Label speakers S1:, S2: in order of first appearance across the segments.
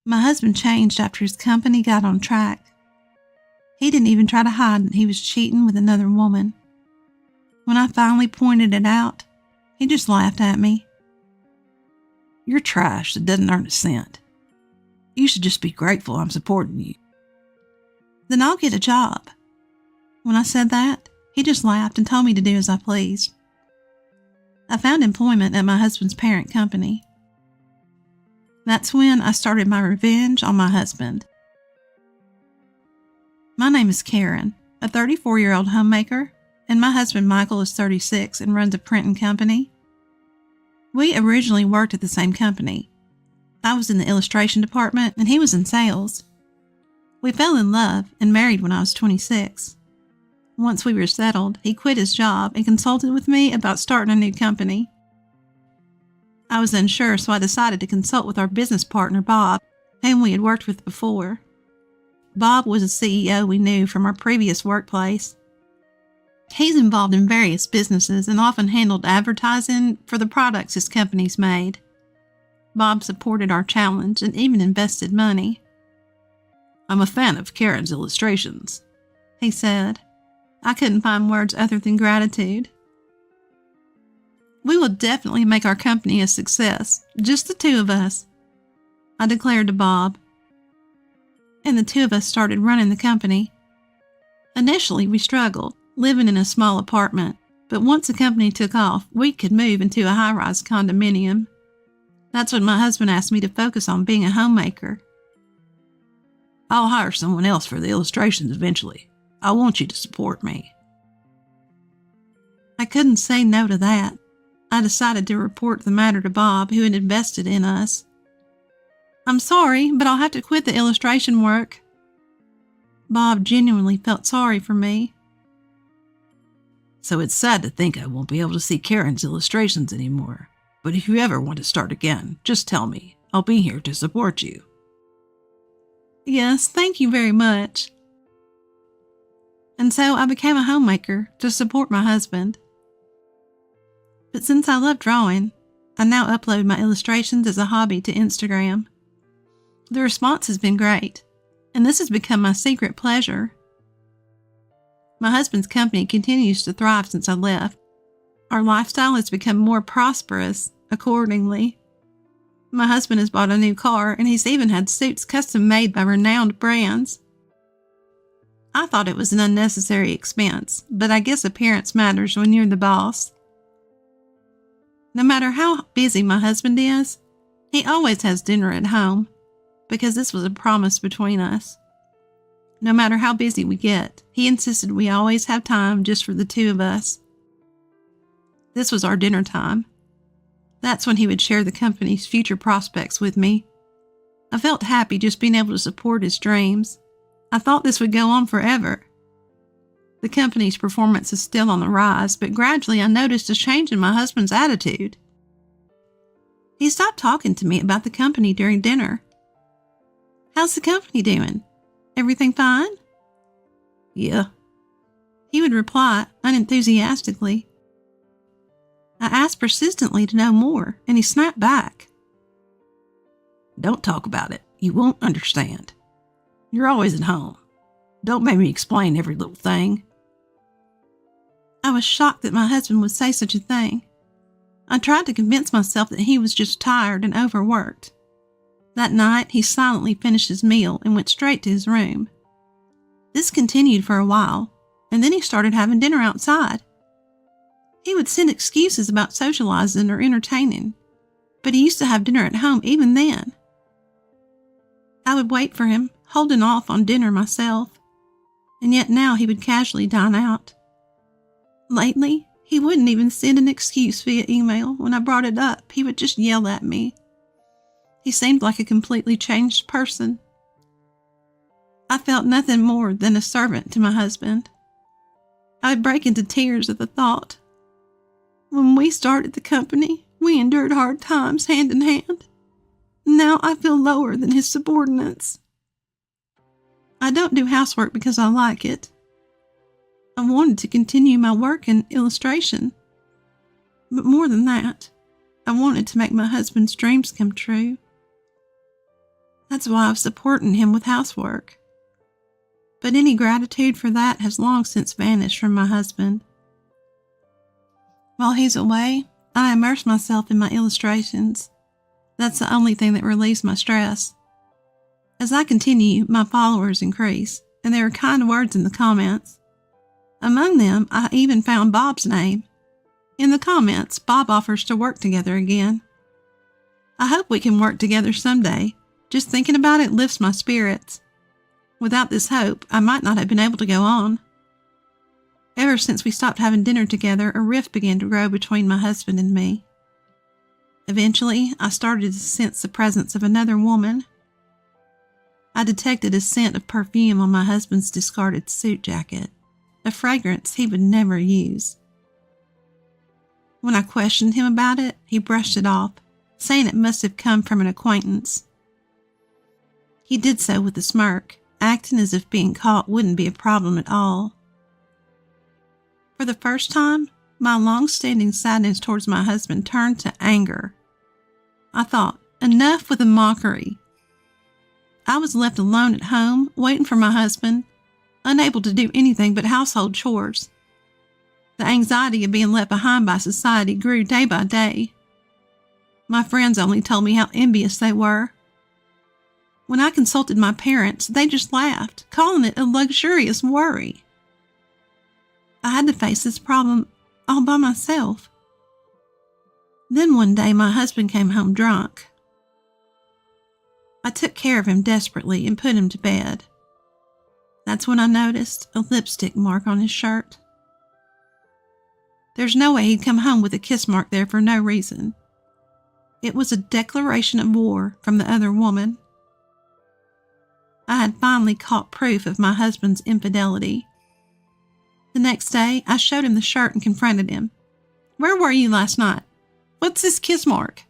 S1: My husband changed after his company got on track. He didn't even try to hide that he was cheating with another woman. When I finally pointed it out, he just laughed at me.
S2: You're trash that doesn't earn a cent. You should just be grateful I'm supporting you.
S1: Then I'll get a job. When I said that, he just laughed and told me to do as I pleased. I found employment at my husband's parent company. That's when I started my revenge on my husband. My name is Karen, a 34-year-old homemaker, and my husband Michael is 36 and runs a printing company. We originally worked at the same company. I was in the illustration department and he was in sales. We fell in love and married when I was 26. Once we were settled, he quit his job and consulted with me about starting a new company. I was unsure, so I decided to consult with our business partner, Bob, whom we had worked with before. Bob was a CEO we knew from our previous workplace. He's involved in various businesses and often handled advertising for the products his companies made. Bob supported our challenge and even invested money.
S2: I'm a fan of Karen's illustrations,
S1: he said. I couldn't find words other than gratitude. We will definitely make our company a success, just the two of us, I declared to Bob. And the two of us started running the company. Initially, we struggled, living in a small apartment, but once the company took off, we could move into a high-rise condominium. That's when my husband asked me to focus on being a homemaker.
S2: I'll hire someone else for the illustrations eventually. I want you to support me.
S1: I couldn't say no to that. I decided to report the matter to Bob, who had invested in us. I'm sorry, but I'll have to quit the illustration work. Bob genuinely felt sorry for me.
S2: So it's sad to think I won't be able to see Karen's illustrations anymore. But if you ever want to start again, just tell me. I'll be here to support you.
S1: Yes, thank you very much. And so I became a homemaker to support my husband. But since I love drawing, I now upload my illustrations as a hobby to Instagram. The response has been great, and this has become my secret pleasure. My husband's company continues to thrive since I left. Our lifestyle has become more prosperous accordingly. My husband has bought a new car, and he's even had suits custom made by renowned brands. I thought it was an unnecessary expense, but I guess appearance matters when you're the boss. No matter how busy my husband is, he always has dinner at home, because this was a promise between us. No matter how busy we get, he insisted we always have time just for the two of us. This was our dinner time. That's when he would share the company's future prospects with me. I felt happy just being able to support his dreams. I thought this would go on forever. The company's performance is still on the rise, but gradually I noticed a change in my husband's attitude. He stopped talking to me about the company during dinner. How's the company doing? Everything fine?
S2: Yeah.
S1: He would reply unenthusiastically. I asked persistently to know more, and he snapped back.
S2: Don't talk about it. You won't understand. You're always at home. Don't make me explain every little thing.
S1: I was shocked that my husband would say such a thing. I tried to convince myself that he was just tired and overworked. That night, he silently finished his meal and went straight to his room. This continued for a while, and then he started having dinner outside. He would send excuses about socializing or entertaining, but he used to have dinner at home even then. I would wait for him, holding off on dinner myself, and yet now he would casually dine out. Lately, he wouldn't even send an excuse via email. When I brought it up, he would just yell at me. He seemed like a completely changed person. I felt nothing more than a servant to my husband. I would break into tears at the thought. When we started the company, we endured hard times hand in hand. Now I feel lower than his subordinates. I don't do housework because I like it. I wanted to continue my work in illustration. But more than that, I wanted to make my husband's dreams come true. That's why I was supporting him with housework. But any gratitude for that has long since vanished from my husband. While he's away, I immerse myself in my illustrations. That's the only thing that relieves my stress. As I continue, my followers increase, and there are kind words in the comments. Among them, I even found Bob's name. In the comments, Bob offers to work together again. I hope we can work together someday. Just thinking about it lifts my spirits. Without this hope, I might not have been able to go on. Ever since we stopped having dinner together, a rift began to grow between my husband and me. Eventually, I started to sense the presence of another woman. I detected a scent of perfume on my husband's discarded suit jacket, a fragrance he would never use. When I questioned him about it, he brushed it off, saying it must have come from an acquaintance. He did so with a smirk, acting as if being caught wouldn't be a problem at all. For the first time, my long-standing sadness towards my husband turned to anger. I thought, enough with the mockery. I was left alone at home, waiting for my husband, unable to do anything but household chores. The anxiety of being left behind by society grew day by day. My friends only told me how envious they were. When I consulted my parents, they just laughed, calling it a luxurious worry. I had to face this problem all by myself. Then one day my husband came home drunk. I took care of him desperately and put him to bed. That's when I noticed a lipstick mark on his shirt. There's no way he'd come home with a kiss mark there for no reason. It was a declaration of war from the other woman. I had finally caught proof of my husband's infidelity. The next day, I showed him the shirt and confronted him. "Where were you last night? What's this kiss mark?"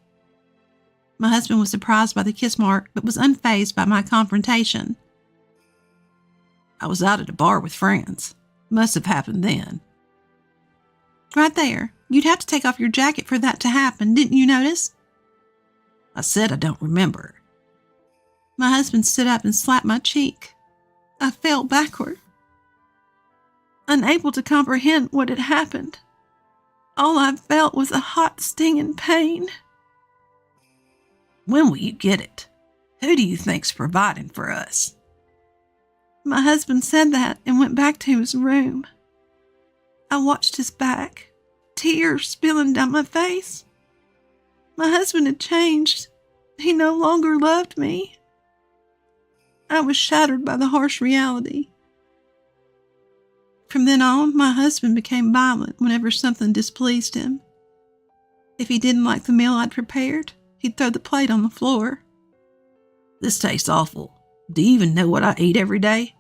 S1: My husband was surprised by the kiss mark, but was unfazed by my confrontation.
S2: "I was out at a bar with friends. Must have happened then."
S1: "Right there. You'd have to take off your jacket for that to happen. Didn't you notice?"
S2: "I said I don't remember."
S1: My husband stood up and slapped my cheek. I fell backward, unable to comprehend what had happened. All I felt was a hot, stinging pain.
S2: "When will you get it? Who do you think's providing for us?"
S1: My husband said that and went back to his room. I watched his back, tears spilling down my face. My husband had changed. He no longer loved me. I was shattered by the harsh reality. From then on, my husband became violent whenever something displeased him. If he didn't like the meal I'd prepared, he'd throw the plate on the floor.
S2: "This tastes awful. Do you even know what I eat every day?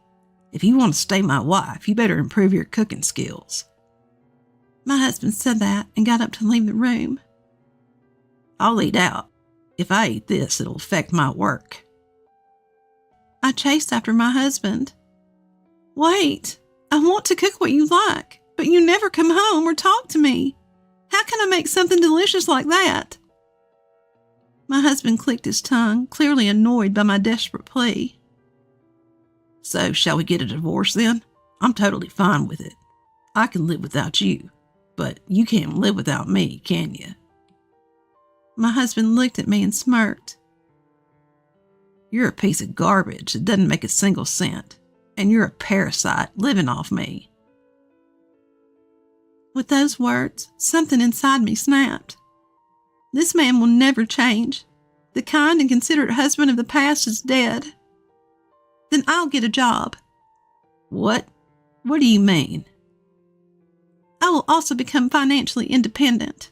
S2: If you want to stay my wife, you better improve your cooking skills."
S1: My husband said that and got up to leave the room.
S2: "I'll eat out. If I eat this, it'll affect my work."
S1: I chased after my husband. "Wait, I want to cook what you like, but you never come home or talk to me. How can I make something delicious like that?" My husband clicked his tongue, clearly annoyed by my desperate plea.
S2: "So, shall we get a divorce then? I'm totally fine with it. I can live without you, but you can't live without me, can you?"
S1: My husband looked at me and smirked.
S2: "You're a piece of garbage that doesn't make a single cent, and you're a parasite living off me."
S1: With those words, something inside me snapped. This man will never change. The kind and considerate husband of the past is dead. Then I'll get a job.
S2: "What? What do you mean?"
S1: I will also become financially independent.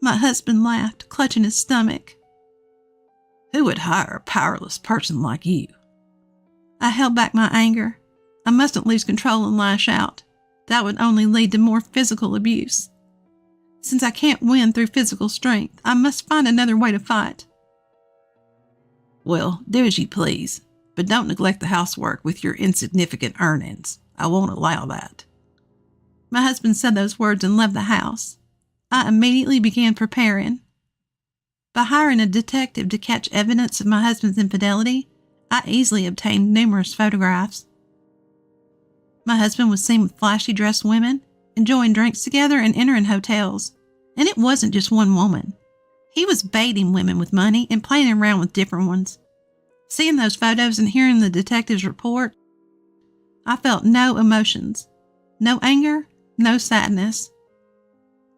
S1: My husband laughed, clutching his stomach.
S2: "Who would hire a powerless person like you?"
S1: I held back my anger. I mustn't lose control and lash out. That would only lead to more physical abuse. Since I can't win through physical strength, I must find another way to fight.
S2: "Well, do as you please, but don't neglect the housework with your insignificant earnings. I won't allow that."
S1: My husband said those words and left the house. I immediately began preparing. By hiring a detective to catch evidence of my husband's infidelity, I easily obtained numerous photographs. My husband was seen with flashy dressed women, enjoying drinks together and entering hotels. And it wasn't just one woman. He was baiting women with money and playing around with different ones. Seeing those photos and hearing the detective's report, I felt no emotions. No anger, no sadness.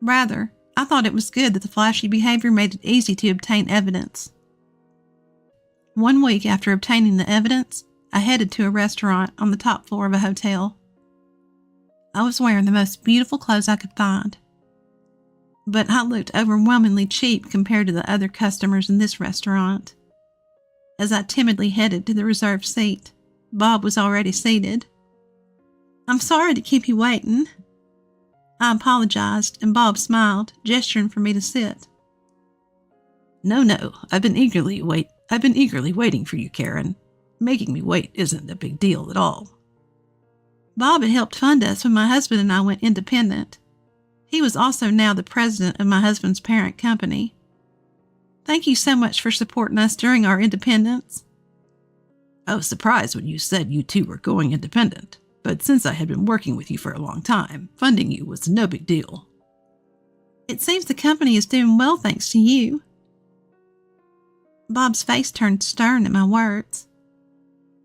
S1: Rather, I thought it was good that the flashy behavior made it easy to obtain evidence. 1 week after obtaining the evidence, I headed to a restaurant on the top floor of a hotel. I was wearing the most beautiful clothes I could find, but I looked overwhelmingly cheap compared to the other customers in this restaurant. As I timidly headed to the reserved seat, Bob was already seated. "I'm sorry to keep you waiting." I apologized, and Bob smiled, gesturing for me to sit.
S2: No, I've been eagerly waiting for you, Karen. Making me wait isn't a big deal at all.
S1: Bob had helped fund us when my husband and I went independent. He was also now the president of my husband's parent company. "Thank you so much for supporting us during our independence."
S2: I was surprised when you said you two were going independent, but since I had been working with you for a long time, funding you was no big deal.
S1: "It seems the company is doing well thanks to you." Bob's face turned stern at my words.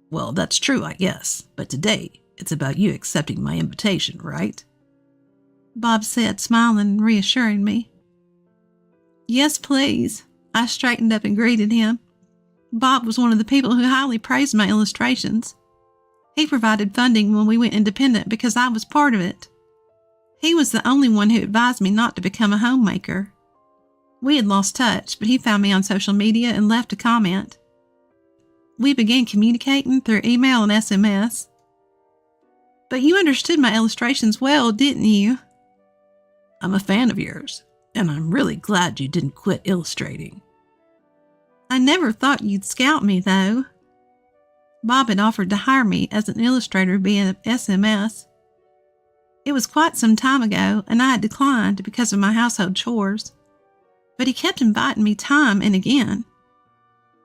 S2: "Well, that's true, I guess, but today it's about you accepting my invitation, right?"
S1: Bob said, smiling and reassuring me. "Yes, please." I straightened up and greeted him. Bob was one of the people who highly praised my illustrations. He provided funding when we went independent because I was part of it. He was the only one who advised me not to become a homemaker. We had lost touch, but he found me on social media and left a comment. We began communicating through email and SMS. "But you understood my illustrations well, didn't you?"
S2: "I'm a fan of yours, and I'm really glad you didn't quit illustrating."
S1: "I never thought you'd scout me, though." Bob had offered to hire me as an illustrator via SMS. It was quite some time ago, and I had declined because of my household chores. But he kept inviting me time and again.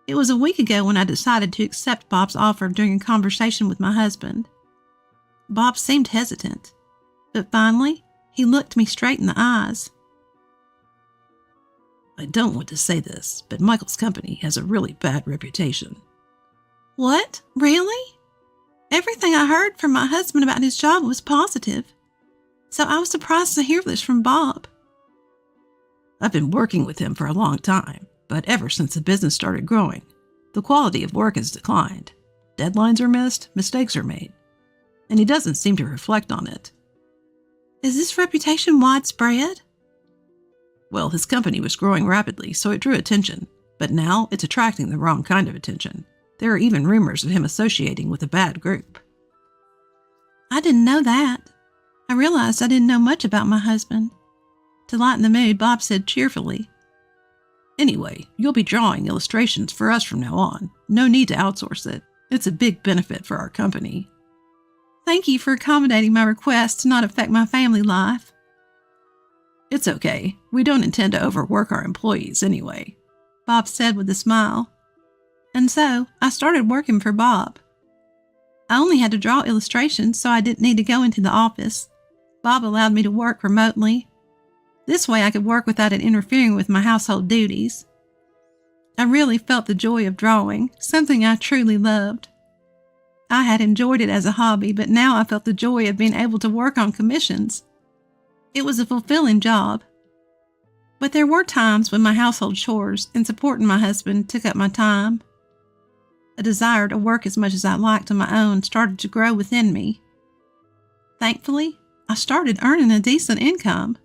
S1: It was a week ago when I decided to accept Bob's offer during a conversation with my husband. Bob seemed hesitant, but finally, he looked me straight in the eyes.
S2: "I don't want to say this, but Michael's company has a really bad reputation."
S1: "What? Really?" Everything I heard from my husband about his job was positive, so I was surprised to hear this from Bob.
S2: "I've been working with him for a long time, but ever since the business started growing, the quality of work has declined. Deadlines are missed, mistakes are made, and he doesn't seem to reflect on it."
S1: "Is this reputation widespread?"
S2: "Well, his company was growing rapidly, so it drew attention, but now it's attracting the wrong kind of attention. There are even rumors of him associating with a bad group."
S1: I didn't know that. I realized I didn't know much about my husband. To lighten the mood, Bob said cheerfully,
S2: "Anyway, you'll be drawing illustrations for us from now on. No need to outsource it. It's a big benefit for our company."
S1: "Thank you for accommodating my request to not affect my family life."
S2: "It's okay. We don't intend to overwork our employees anyway,"
S1: Bob said with a smile. And so I started working for Bob. I only had to draw illustrations, so I didn't need to go into the office. Bob allowed me to work remotely. This way I could work without it interfering with my household duties. I really felt the joy of drawing, something I truly loved. I had enjoyed it as a hobby, but now I felt the joy of being able to work on commissions. It was a fulfilling job. But there were times when my household chores and supporting my husband took up my time. A desire to work as much as I liked on my own started to grow within me. Thankfully, I started earning a decent income.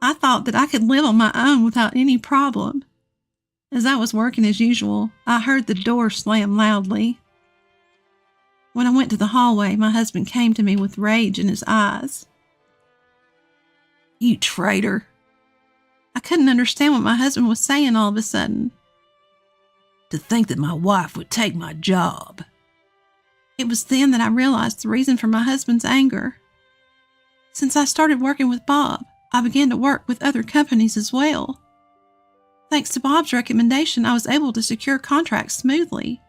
S1: I thought that I could live on my own without any problem. As I was working as usual, I heard the door slam loudly. When I went to the hallway, my husband came to me with rage in his eyes.
S2: "You traitor."
S1: I couldn't understand what my husband was saying all of a sudden.
S2: "To think that my wife would take my job."
S1: It was then that I realized the reason for my husband's anger. Since I started working with Bob, I began to work with other companies as well. Thanks to Bob's recommendation, I was able to secure contracts smoothly.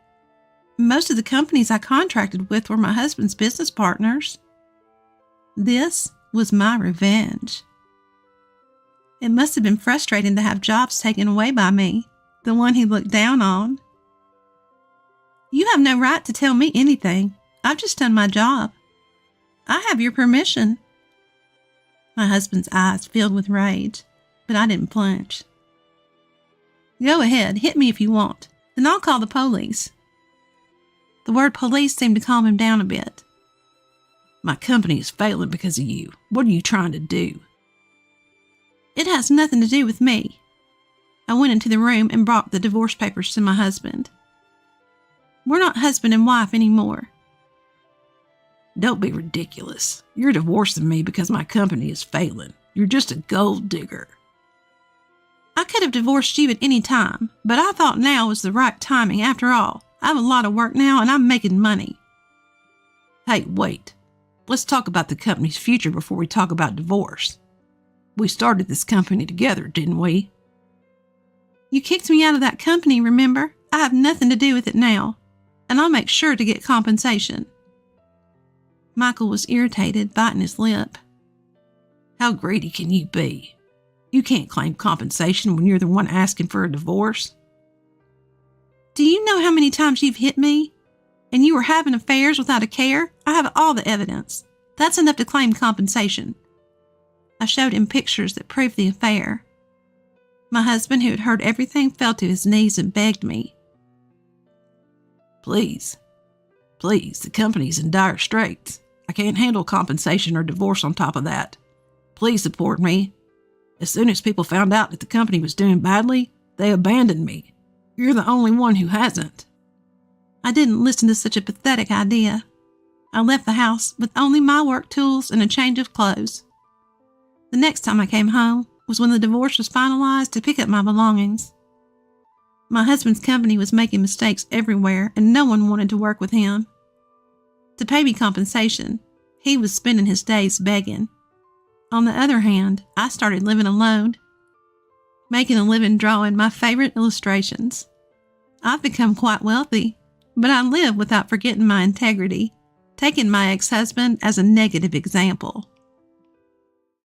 S1: Most of the companies I contracted with were my husband's business partners. This was my revenge. It must have been frustrating to have jobs taken away by me, the one he looked down on. You have no right to tell me anything. I've just done my job. I have your permission. My husband's eyes filled with rage, but I didn't flinch. Go ahead, hit me if you want, and I'll call the police. The word police seemed to calm him down a bit.
S2: My company is failing because of you. What are you trying to do?
S1: It has nothing to do with me. I went into the room and brought the divorce papers to my husband. We're not husband and wife anymore.
S2: Don't be ridiculous. You're divorcing me because my company is failing. You're just a gold digger.
S1: I could have divorced you at any time, but I thought now was the right timing. After all, I have a lot of work now and I'm making money.
S2: Hey, wait. Let's talk about the company's future before we talk about divorce. We started this company together, didn't we?
S1: You kicked me out of that company, remember? I have nothing to do with it now, and I'll make sure to get compensation. Michael was irritated, biting his lip.
S2: How greedy can you be? You can't claim compensation when you're the one asking for a divorce.
S1: Do you know how many times you've hit me? And you were having affairs without a care? I have all the evidence. That's enough to claim compensation. I showed him pictures that proved the affair. My husband, who had heard everything, fell to his knees and begged me.
S2: Please, the company's in dire straits. I can't handle compensation or divorce on top of that. Please support me. As soon as people found out that the company was doing badly, they abandoned me. You're the only one who hasn't.
S1: I didn't listen to such a pathetic idea. I left the house with only my work tools and a change of clothes. The next time I came home was when the divorce was finalized to pick up my belongings. My husband's company was making mistakes everywhere and no one wanted to work with him. To pay me compensation, he was spending his days begging. On the other hand, I started living alone, making a living drawing my favorite illustrations. I've become quite wealthy, but I live without forgetting my integrity, taking my ex-husband as a negative example.